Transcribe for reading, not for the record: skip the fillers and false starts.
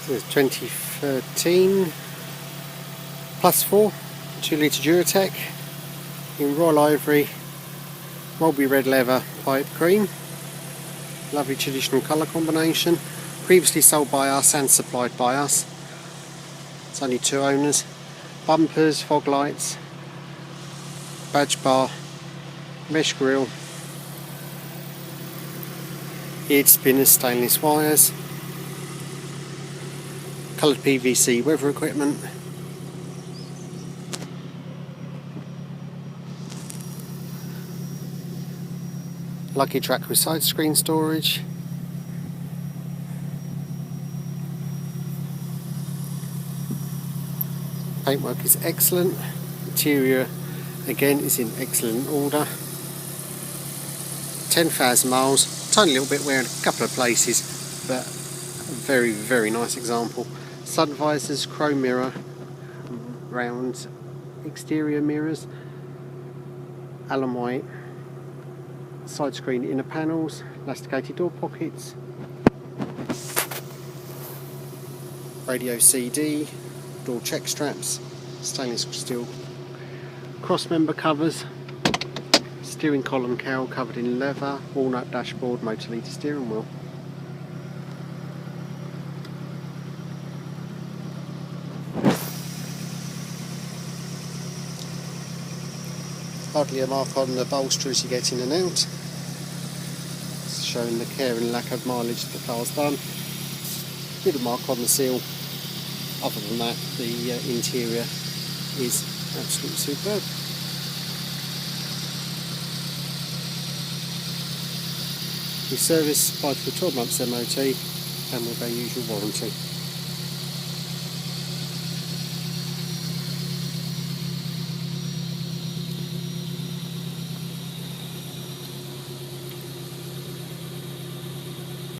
This is 2013 +4 2-litre Duratec in Royal Ivory, Mulberry Red Leather pipe cream. Lovely traditional colour combination. Previously sold by us and supplied by us. It's only 2 owners. Bumpers, fog lights, badge bar, mesh grille, eared spinners, stainless wires, coloured PVC weather equipment, luggage rack with side screen storage, paintwork is excellent, interior again is in excellent order. 10,000 miles, tiny little bit wear in a couple of places, but a very nice example. Sun visors, chrome mirror, round exterior mirrors, Allon white, side screen inner panels, elasticated door pockets, radio CD, door check straps, stainless steel cross member covers, steering column cowl covered in leather, walnut dashboard, motor leader steering wheel. Hardly a mark on the bolster as you get in and out, showing the care and lack of mileage the car's done. Little mark on the seal. Other than that, the interior is absolutely superb. We service 5 to 12 months MOT and with our usual warranty.